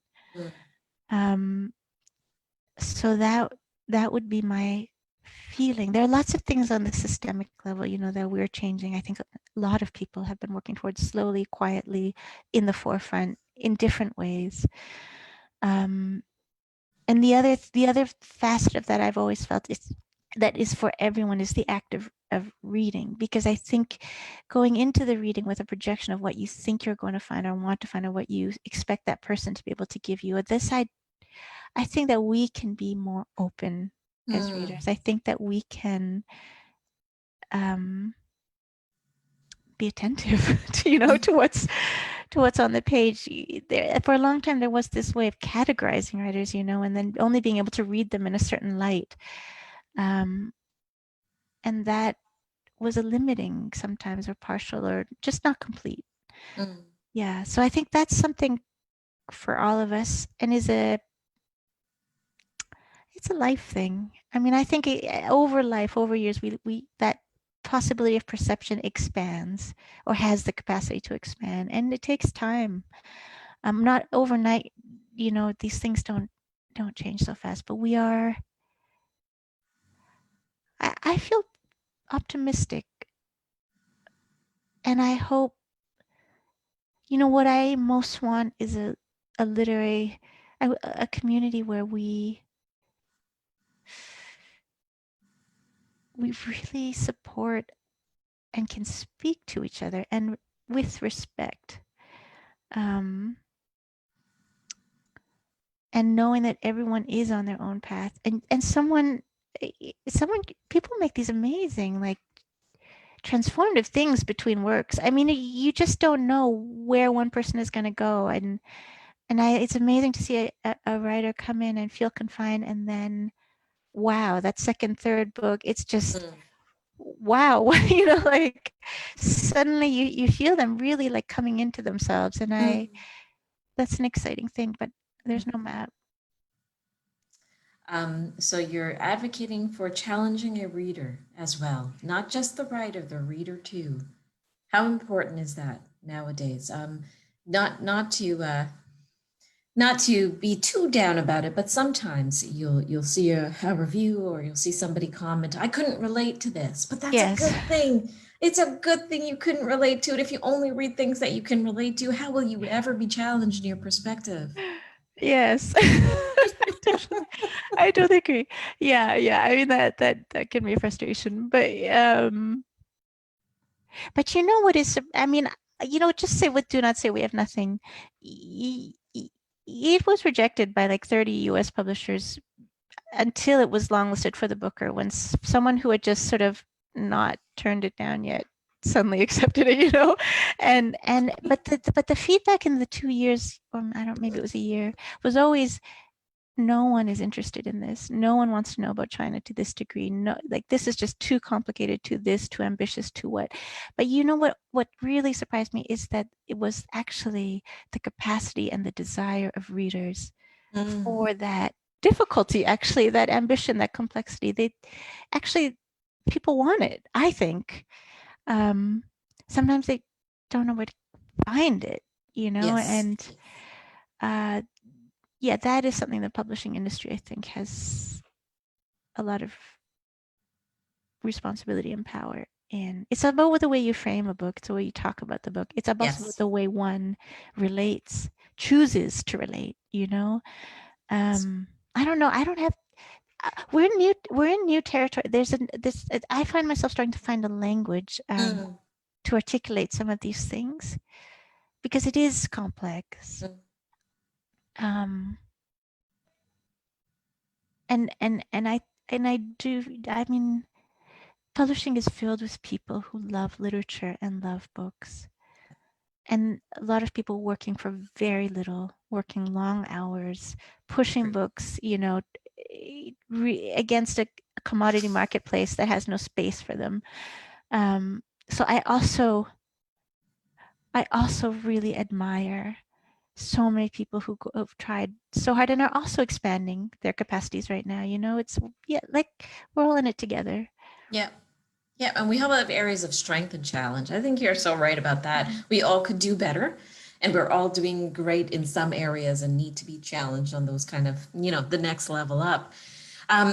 So that would be my feeling. There are lots of things on the systemic level, that we're changing. I think a lot of people have been working towards, slowly, quietly, in the forefront, in different ways. And the other facet of that I've always felt is for everyone is the act of reading, because I think going into the reading with a projection of what you think you're going to find or want to find, or what you expect that person to be able to give you, I think that we can be more open as readers. I think that we can be attentive to what's on the page. For a long time, there was this way of categorizing writers, and then only being able to read them in a certain light. And that was a limiting sometimes, or partial, or just not complete. Mm. Yeah. So I think that's something for all of us, and it's a life thing. I mean, I think over life, over years, we that possibility of perception expands, or has the capacity to expand, and it takes time. Not overnight. These things don't change so fast, but we are. I feel optimistic, and I hope. What I most want is a literary, a community where we really support and can speak to each other, and with respect, um, and knowing that everyone is on their own path, and someone people make these amazing, like, transformative things between works. I mean, you just don't know where one person is going to go, and it's amazing to see a writer come in and feel confined, and then wow, that second, third book, it's just Mm. wow. Like, suddenly you feel them really, like, coming into themselves, and Mm. that's an exciting thing, but there's no map. So you're advocating for challenging a reader as well, not just the writer, the reader too. How important is that nowadays? Not to be too down about it, but sometimes you'll see a review, or you'll see somebody comment, I couldn't relate to this, but that's a Yes. good thing. It's a good thing you couldn't relate to it. If you only read things that you can relate to, how will you ever be challenged in your perspective? Yes. I totally agree. Yeah. I mean, that can be a frustration, but you know what is, I mean, just say what, do not say we have nothing. It was rejected by like 30 US publishers until it was longlisted for the Booker, when someone who had just sort of not turned it down yet suddenly accepted it, but the feedback in the 2 years, or I don't, maybe it was a year, was always, no one is interested in this. No one wants to know about China to this degree. No, like, this is just too complicated, to this, too ambitious, to what. But what really surprised me is that it was actually the capacity and the desire of readers Mm. for that difficulty, actually, that ambition, that complexity. They actually, people want it, I think. Sometimes they don't know where to find it, Yes. and uh, yeah, that is something the publishing industry, I think, has a lot of responsibility and power in. It's about the way you frame a book. It's the way you talk about the book. It's about Yes. the way one relates, chooses to relate. I don't know. I don't have. We're new. We're in new territory. This. I find myself starting to find a language Mm. to articulate some of these things, because it is complex. Mm. Um, and I do. I mean, publishing is filled with people who love literature and love books. And a lot of people working for very little, working long hours, pushing True. books, against a commodity marketplace that has no space for them. So I also really admire so many people who have tried so hard and are also expanding their capacities right now. It's, yeah, like, we're all in it together. Yeah. Yeah, and we all have areas of strength and challenge. I think you're so right about that. We all could do better, and we're all doing great in some areas and need to be challenged on those kind of, the next level up.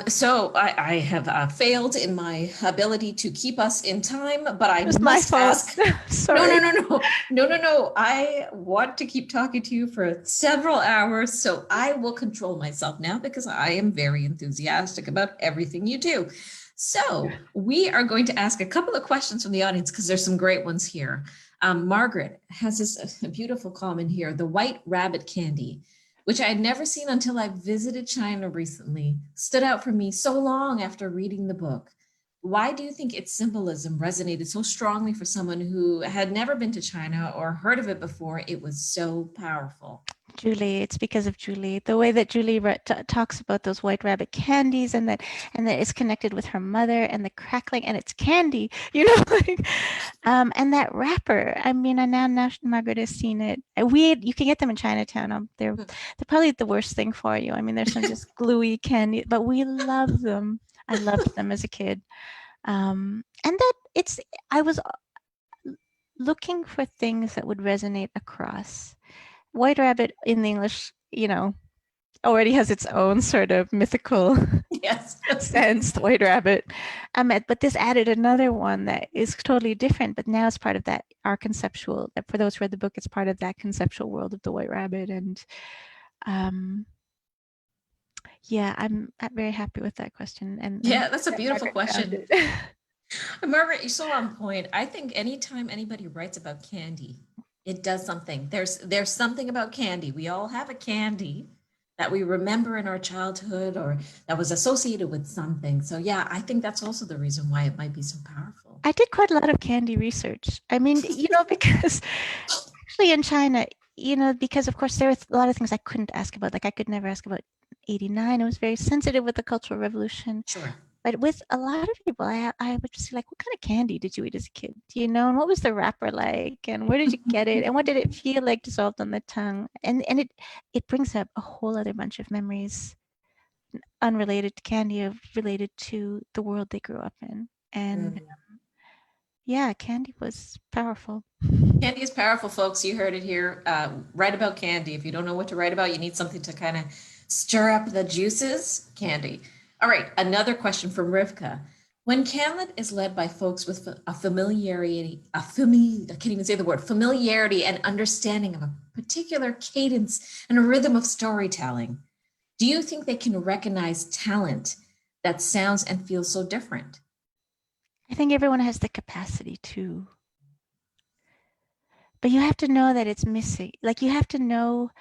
So I have failed in my ability to keep us in time, but I It was my must fault. ask. No, no, Sorry. no, no, no, no, no. I want to keep talking to you for several hours, so I will control myself now because I am very enthusiastic about everything you do. So we are going to ask a couple of questions from the audience because there's some great ones here. Margaret has this beautiful comment here, the white rabbit candy, which I had never seen until I visited China recently, stood out for me so long after reading the book. Why do you think its symbolism resonated so strongly for someone who had never been to China or heard of it before? It was so powerful. Julie, it's because of Julie. The way that Julie talks about those white rabbit candies, and that it's connected with her mother, and the crackling, and it's candy, like, and that wrapper. I mean, and now Margaret has seen it. You can get them in Chinatown. They're probably the worst thing for you. I mean, there's some just gluey candy, but we love them. I loved them as a kid, and that I was looking for things that would resonate across. White rabbit in the English, already has its own sort of mythical Yes. sense, the white rabbit. But this added another one that is totally different, but now it's part of that, our conceptual, for those who read the book, it's part of that conceptual world of the white rabbit. And yeah, I'm very happy with that question. And yeah, that's a beautiful Margaret question. Margaret, you're so on point. I think anytime anybody writes about candy, it does something. There's something about candy. We all have a candy that we remember in our childhood or that was associated with something. So yeah, I think that's also the reason why it might be so powerful. I did quite a lot of candy research. I mean, because actually in China, because of course there were a lot of things I couldn't ask about. Like I could never ask about 89. I was very sensitive with the Cultural Revolution. Sure. But with a lot of people, I would just be like, what kind of candy did you eat as a kid? And what was the wrapper like? And where did you get it? And what did it feel like dissolved on the tongue? And it brings up a whole other bunch of memories unrelated to candy, related to the world they grew up in. And yeah, candy was powerful. Candy is powerful, folks. You heard it here. Write about candy. If you don't know what to write about, you need something to kind of stir up the juices. Candy. All right, another question from Rivka. When CanLit is led by folks with a familiarity, I can't even say the word, familiarity and understanding of a particular cadence and a rhythm of storytelling, do you think they can recognize talent that sounds and feels so different? I think everyone has the capacity to. But you have to know that it's missing. Like you have to know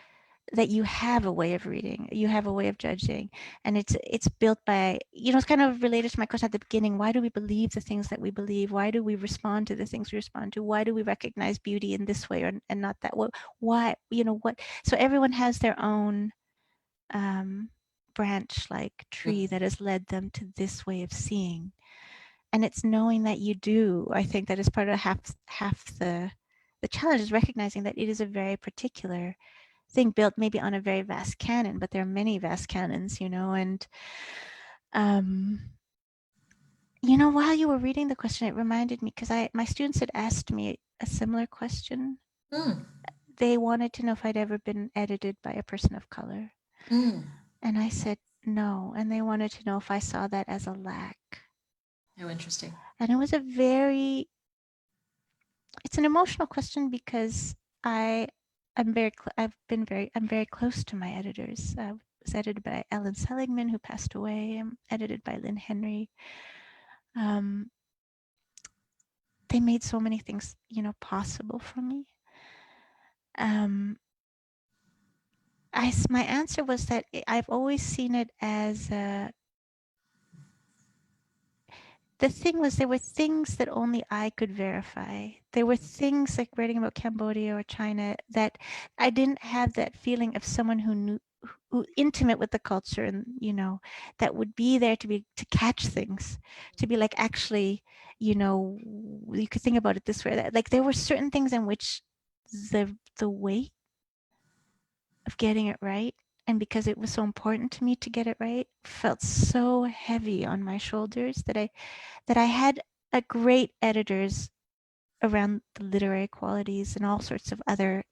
that you have a way of reading, you have a way of judging, and it's built by, it's kind of related to my question at the beginning. Why do we believe the things that we believe? Why do we respond to the things we respond to? Why do we recognize beauty in this way and not that? Why, what? So everyone has their own branch-like tree that has led them to this way of seeing. And it's knowing that you do. I think that is part of half the challenge, is recognizing that it is a very particular thing built maybe on a very vast canon, but there are many vast canons, and while you were reading the question, it reminded me, because my students had asked me a similar question. They wanted to know if I'd ever been edited by a person of color. And I said no, and they wanted to know if I saw that as a lack. How interesting. And it was it's an emotional question, because I'm very close to my editors. I was edited by Ellen Seligman, who passed away. I'm edited by Lynn Henry. They made so many things, possible for me. My answer was that I've always seen it as the thing was, there were things that only I could verify. There were things like writing about Cambodia or China that I didn't have that feeling of someone who intimate with the culture, and that would be there to catch things, to be like, actually, you could think about it this way. That, like, there were certain things in which the weight of getting it right, and because it was so important to me to get it right, felt so heavy on my shoulders that I had a great editors around the literary qualities and all sorts of other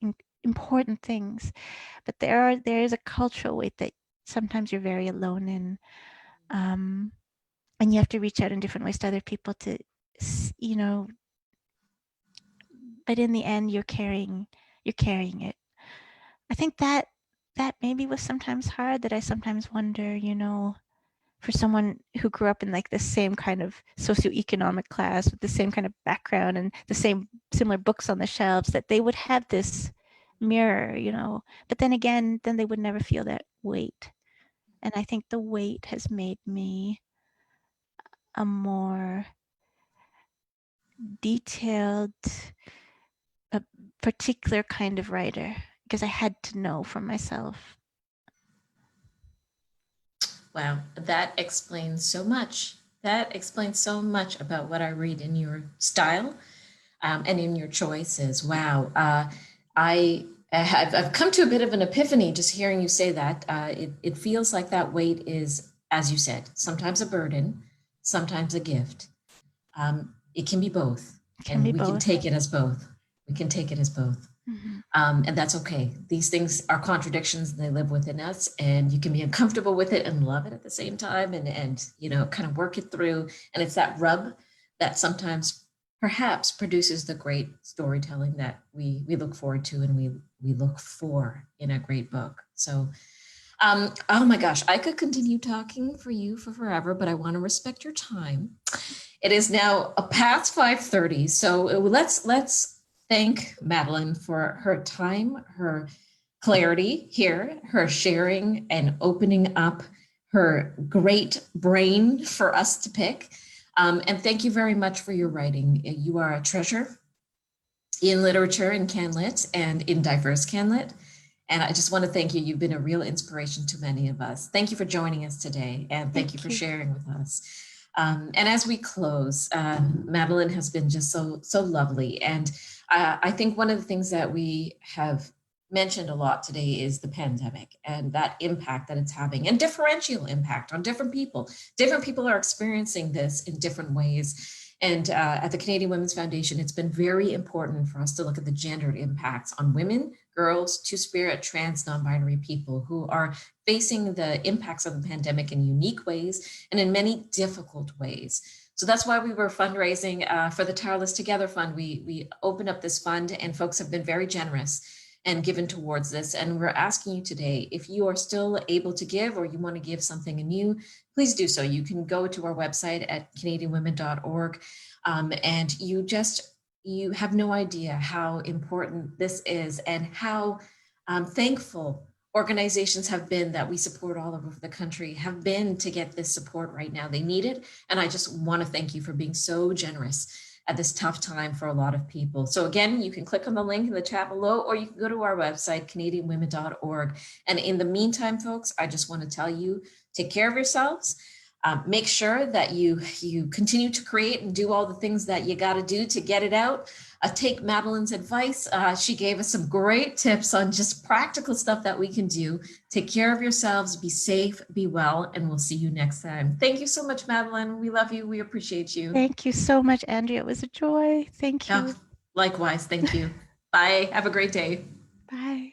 important things, but there is a cultural weight that sometimes you're very alone in, and you have to reach out in different ways to other people to, but in the end you're carrying it. I think that maybe was sometimes hard, that I sometimes wonder, for someone who grew up in like the same kind of socioeconomic class with the same kind of background and the same similar books on the shelves, that they would have this mirror, but then again, then they would never feel that weight. And I think the weight has made me a more detailed, a particular kind of writer, because I had to know for myself. Wow, that explains so much. That explains so much about what I read in your style, and in your choices. Wow. I've come to a bit of an epiphany just hearing you say that. It feels like that weight is, as you said, sometimes a burden, sometimes a gift. It can be both, Can and be we can both. take it as both. We can take it as both. Mm-hmm. And that's okay. These things are contradictions and they live within us, and you can be uncomfortable with it and love it at the same time, and kind of work it through. And it's that rub that sometimes perhaps produces the great storytelling that we look forward to, and we look for in a great book. So oh my gosh, I could continue talking for you for forever, but I want to respect your time. It is now past 5:30, so let's thank Madeleine for her time, her clarity here, her sharing and opening up her great brain for us to pick. And thank you very much for your writing. You are a treasure in literature, in CanLit, and in diverse CanLit. And I just want to thank you. You've been a real inspiration to many of us. Thank you for joining us today, and thank you for sharing with us. And as we close, Madeleine has been just so lovely. And I think one of the things that we have mentioned a lot today is the pandemic and that impact that it's having, and differential impact on different people. Different people are experiencing this in different ways. And at the Canadian Women's Foundation, it's been very important for us to look at the gendered impacts on women, girls, two-spirit, trans, non-binary people who are facing the impacts of the pandemic in unique ways and in many difficult ways. So that's why we were fundraising for the Tireless Together Fund. We opened up this fund, and folks have been very generous and given towards this. And we're asking you today, if you are still able to give, or you want to give something new, please do so. You can go to our website at canadianwomen.org, and you have no idea how important this is, and how thankful organizations have been that we support all over the country have been to get this support right now. They need it. And I just want to thank you for being so generous at this tough time for a lot of people. So again, you can click on the link in the chat below, or you can go to our website, canadianwomen.org. And in the meantime, folks, I just want to tell you, take care of yourselves. Make sure that you continue to create and do all the things that you got to do to get it out. Take Madeleine's advice. She gave us some great tips on just practical stuff that we can do. Take care of yourselves, be safe, be well, and we'll see you next time. Thank you so much, Madeleine. We love you. We appreciate you. Thank you so much, Andrea. It was a joy. Thank you. Oh, likewise. Thank you. Bye. Have a great day. Bye.